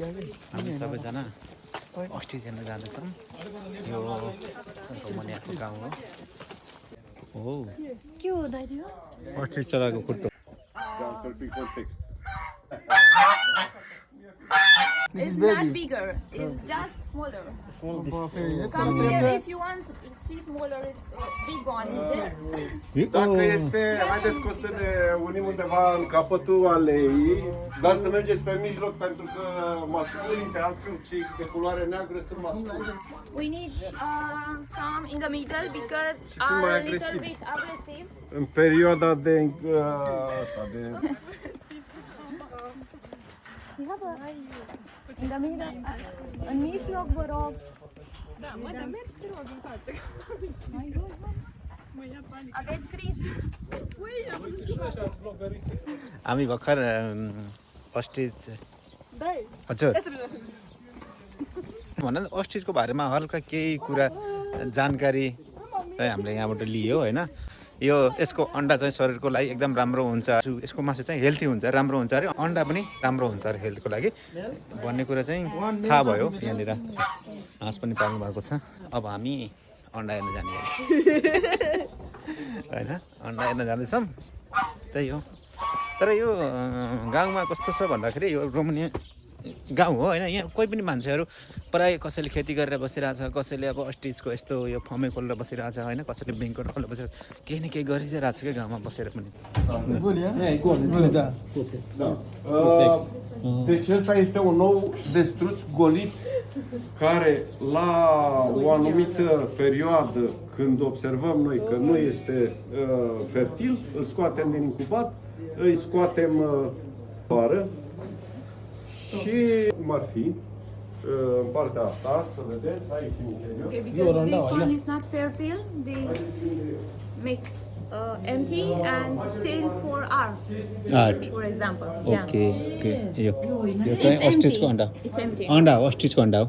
हामी सबैजना अस्ट्रिच हेर्न जाँदैछौँ। यो मनियाको गाउँ हो। के हो दाइ यो? अस्ट्रिच चराको खुट्टो। It's not bigger. It's just smaller. Come here if you want to see smaller. Big one is there. Dacă este, haideți că o să ne unim undeva în capătul aleii, dar să mergeți pe mijloc pentru că masculii, pe altfel cei de culoare neagră sunt masculi. We need some in the middle because sunt mai are a little agresivi. bit aggressive. În perioada de In the middle, în mijloc, vă rog. Da, mă, dar mergi te rog în față. Mă ia panică. Aveți grijă. हामी भर्खर ostrich Dai, हजुर यसरी भन न अस्ट्रिचको बारेमा हल्का केही कुरा जानकारी चाहिँ हामीले यहाँबाट लियो होइन। यो यसको अन्डा चाहिँ शरीरको लागि एकदम राम्रो हुन्छ, यसको मासु चाहिँ हेल्थी हुन्छ, राम्रो हुन्छ अरे, अन्डा पनि राम्रो हुन्छ अरे हेल्थको लागि भन्ने कुरा चाहिँ थाहा भयो। यहाँनिर हाँस पनि पाल्नु भएको छ। अब हामी अन्डा हेर्न जाने होइन, अन्डा हेर्न जाँदैछौँ। त्यही हो। तर यो गाउँमा कस्तो छ भन्दाखेरि यो रोमानिया गाउँ हो होइन। यहाँ कोही पनि मान्छेहरू प्रायः कसैले खेती गरेर बसिरहेछ, कसैले अब अस्ट्रिचको यस्तो यो फर्मै खोलेर बसिरहेछ होइन, कसैले ब्याङ्कहरू खोलेर बसिरहेछ, केही न केही गरिरहेको छ क्या गाउँमा बसेर पनि। Deci ăsta este un nou destruț golit care la o anumită perioadă, când observăm noi că nu este fertil, îl scoatem din incubat, îi scoatem afară și cum ar fi în partea asta, să vedeți, aici în interior. Okay, because this one is not fertile, they make empty and sale for art, for example. Yeah. Okay okay यो It's चाहिँ empty. अस्ट्रिचको अन्डा It's empty. अन्डा हो, अस्ट्रिचको अन्डा हो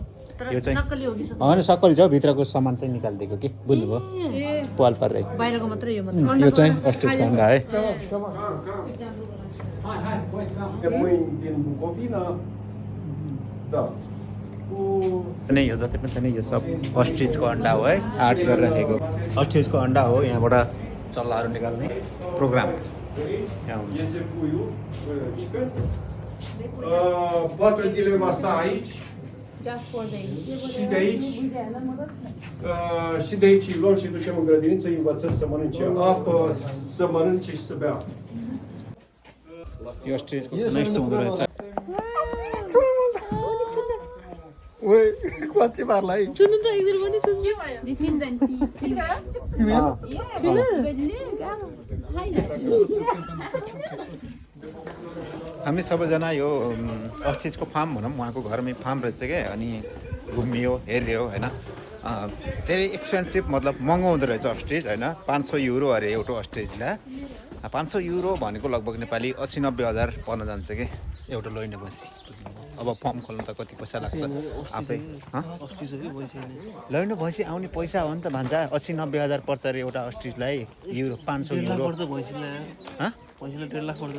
यो चाहिँ। नक्कली हो कि सब होइन सक्कली छ, भित्रको सामान चाहिँ निकालिदिएको कि बुझ्नुभयो, पाल पारेर। बाहिरको मात्रै यो मात्रै यो चाहिँ अस्ट्रिचको अन्डा है। De mâini din Bucovina, da. अनि यो जति पनि छ नि यो सब अस्ट्रिचको अन्डा हो है, आर्ट गरेर राखेको अस्ट्रिचको अन्डा हो। यहाँबाट चल्लाहरू निकाल्ने प्रोग्राम यहाँ हुन्छ। Iese puiul, chicken. 4 zile va sta aici. Just for them. Și de aici, și de aici îi luăm și îi ducem în grădiniță, îi învățăm să mănânce apă, să mănânce și să bea. यो अस्ट्रिचको नष्ट हुँदो रहेछ। सुन्नु त एकजना पनि सुन्नु This is the tea. Yeah. Good look. Hi. हामी सबैजना यो अस्ट्रिचको फार्म भनौँ, उहाँको घरमै फार्म रहेछ क्या। अनि घुमियो हेऱ्यो होइन, धेरै एक्सपेन्सिभ मतलब महँगो हुँदो रहेछ अस्ट्रिच होइन। 500 युरो अरे एउटा अस्ट्रिचलाई। 500 युरो भनेको लगभग नेपाली 80-90 हजार पर्न जान्छ कि एउटा लैन बसी। अब फर्म खोल्नु त कति पैसा लाग्छ आफै। लैन भैँसी आउने पैसा हो नि त भान्जा, 80-90 हजार पर्छ अरे एउटा अस्ट्रिचलाई। युरो 500 युरो पैसाले 1.5 लाख पर्छ।